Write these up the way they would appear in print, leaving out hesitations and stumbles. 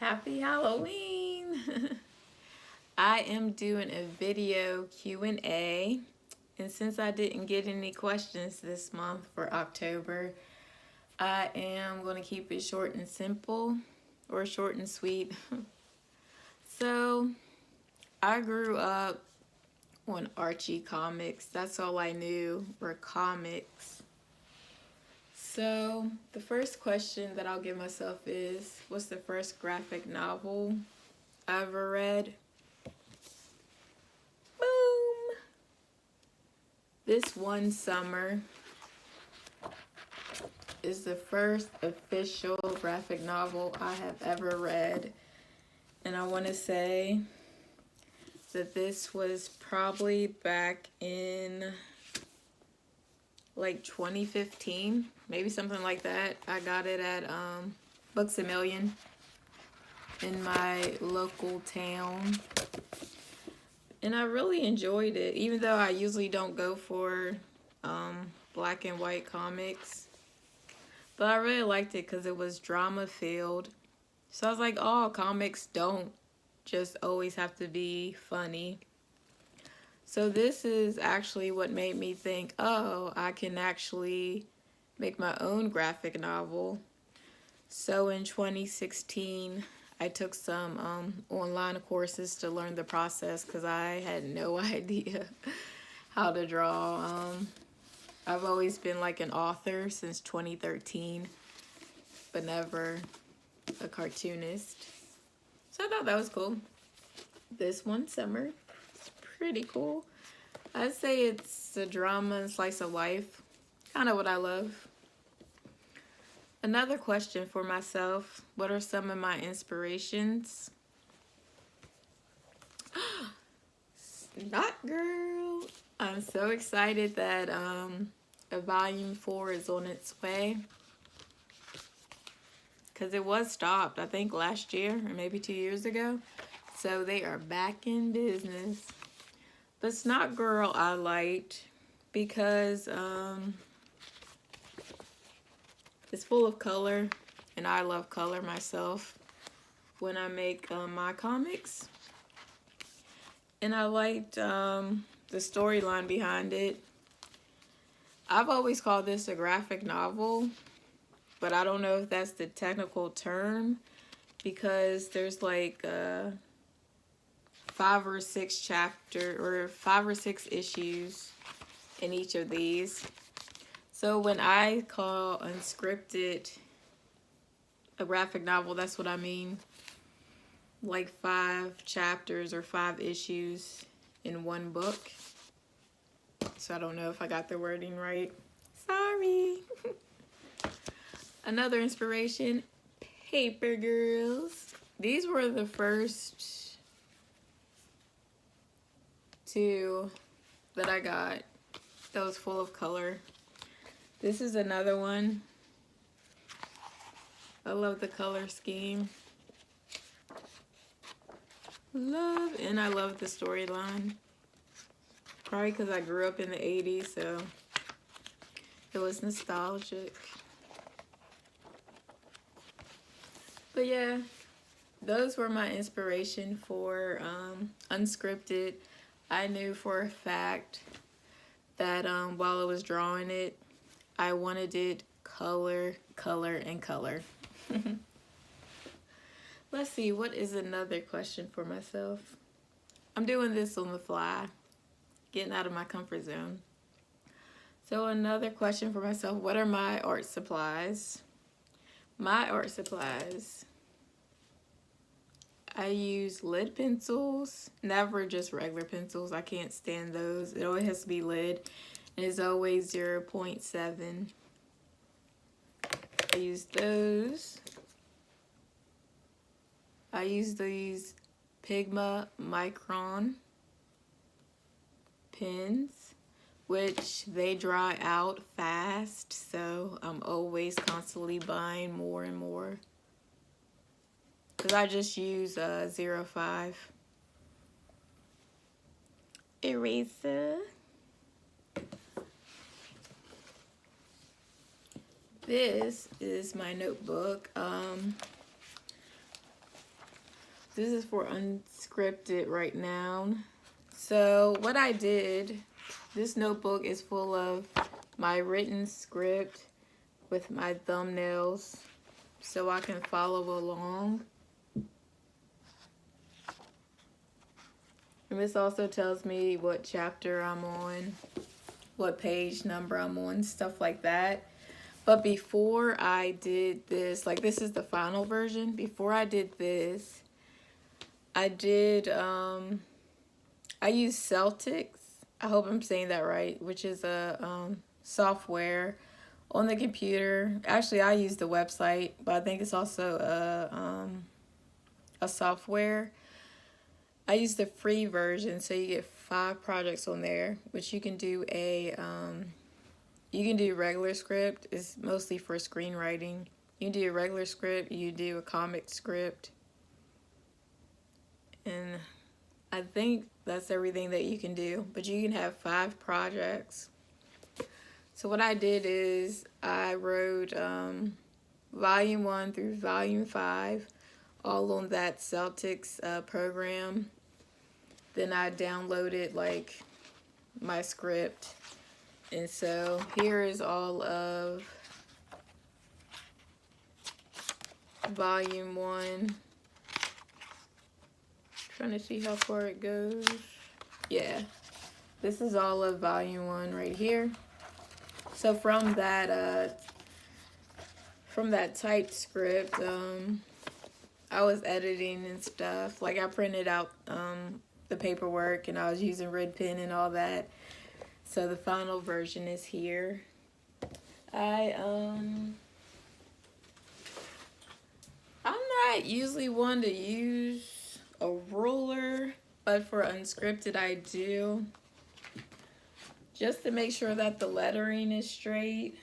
Happy Halloween! I am doing a video Q&A, and since I didn't get any questions this month for October, I am going to keep it short and simple, or short and sweet. So, I grew up on Archie comics. That's all I knew were comics. So, the first question that I'll give myself is, what's the first graphic novel I ever read? Boom! This One Summer is the first official graphic novel I have ever read. And I want to say that this was probably back in like 2015, maybe something like that. I got it at Books A Million in my local town. And I really enjoyed it, even though I usually don't go for black and white comics. But I really liked it because it was drama filled. So I was like, oh, comics don't just always have to be funny. So this is actually what made me think, oh, I can actually make my own graphic novel. So in 2016, I took some online courses to learn the process because I had no idea how to draw. I've always been like an author since 2013, but never a cartoonist. So I thought that was cool. This One Summer, it's pretty cool. I'd say it's a drama and slice of life, kind of what I love. Another question for myself, what are some of my inspirations? Snot Girl! I'm so excited that a volume 4 is on its way. Because it was stopped, I think last year or maybe 2 years ago. So they are back in business. But Snot Girl I liked because it's full of color. And I love color myself when I make my comics. And I liked the storyline behind it. I've always called this a graphic novel, but I don't know if that's the technical term because there's like 5 or 6 issues in each of these. So when I call Unscripted a graphic novel, that's what I mean. Like 5 chapters or 5 issues in one book. So I don't know if I got the wording right. Sorry. Another inspiration, Paper Girls. These were the first 2 that I got that was full of color. This is another one. I love the color scheme. And I love the storyline. Probably because I grew up in the 80s, so it was nostalgic. But yeah, those were my inspiration for Unscripted. I knew for a fact that while I was drawing it, I wanted it color, color, and color. Let's see, what is another question for myself? I'm doing this on the fly, getting out of my comfort zone. So another question for myself, what are my art supplies? My art supplies, I use lid pencils, never just regular pencils. I can't stand those. It always has to be lid, and it's always 0.7. I use those. I use these Pigma Micron pens, which they dry out fast, so I'm always constantly buying more and more. Because I just use 05. Eraser. This is my notebook. This is for unscripted right now. So what I did, this notebook is full of my written script with my thumbnails so I can follow along. And this also tells me what chapter I'm on, what page number I'm on, stuff like that. But before I did this, like this is the final version. Before I did this, I used Celtix. I hope I'm saying that right, which is a software on the computer. Actually, I use the website, but I think it's also a software. I use the free version, so you get 5 projects on there, which you can do you can do regular script. It's mostly for screenwriting. You can do a regular script, you do a comic script, and I think that's everything that you can do, but you can have 5 projects. So what I did is I wrote volume 1 through volume 5 all on that Celtix program. Then I downloaded like my script, and so here is all of volume 1. Trying to see how far it goes. Yeah, this is all of volume 1 right here. So from that typed script, I was editing and stuff. Like I printed out the paperwork, and I was using red pen and all that. So the final version is here. I'm not usually one to use a ruler, but for unscripted I do, just to make sure that the lettering is straight,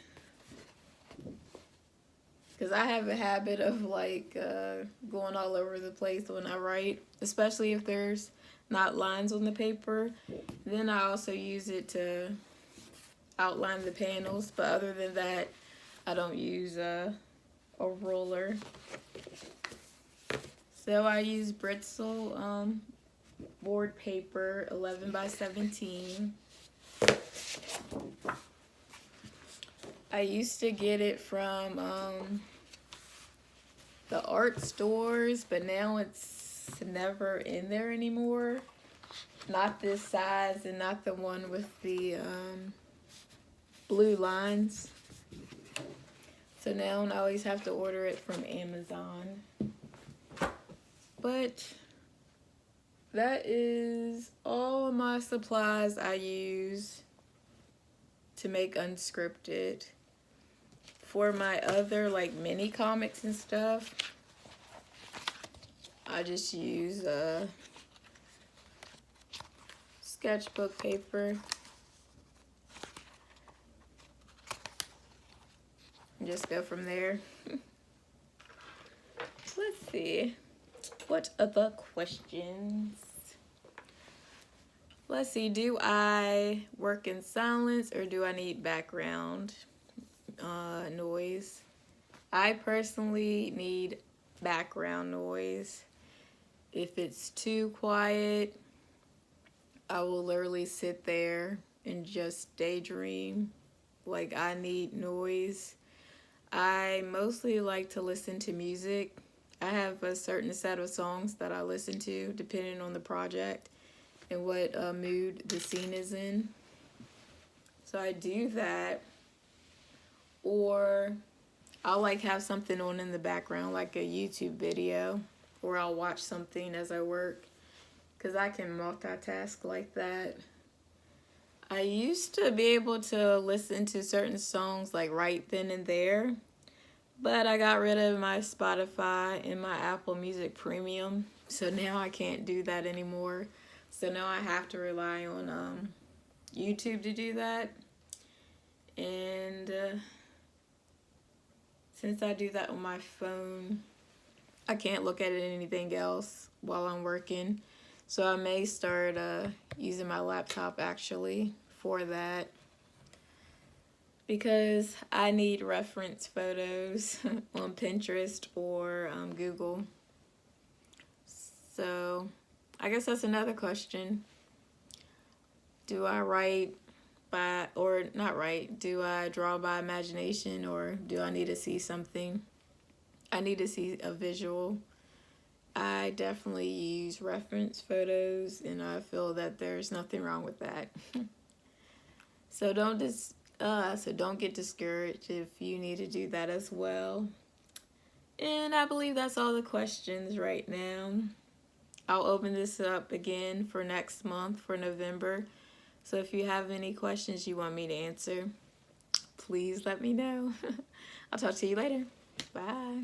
because I have a habit of like going all over the place when I write, especially if there's not lines on the paper. Then I also use it to outline the panels, but other than that I don't use a ruler. So I use Britzel board paper, 11 by 17. I used to get it from the art stores, but now it's never in there anymore. Not this size, and not the one with the blue lines. So now I always have to order it from Amazon. But that is all of my supplies I use to make unscripted. For my other like mini comics and stuff, I just use sketchbook paper. And just go from there. Let's see. What other questions? Let's see. Do I work in silence or do I need background noise? I personally need background noise. If it's too quiet, I will literally sit there and just daydream. Like, I need noise. I mostly like to listen to music. I have a certain set of songs that I listen to depending on the project and what mood the scene is in. So I do that. Or I'll like have something on in the background, like a YouTube video, or I'll watch something as I work, because I can multitask like that. I used to be able to listen to certain songs like right then and there, but I got rid of my Spotify and my Apple Music Premium, so now I can't do that anymore. So now I have to rely on YouTube to do that. And since I do that on my phone, I can't look at anything else while I'm working. So I may start using my laptop actually for that, because I need reference photos on Pinterest or Google. So I guess that's another question. Do I write by, or not write, do I draw by imagination, or do I need to see something? I need to see a visual. I definitely use reference photos, and I feel that there's nothing wrong with that. So don't get discouraged if you need to do that as well. And I believe that's all the questions right now. I'll open this up again for next month, for November. So if you have any questions you want me to answer, please let me know. I'll talk to you later. Bye.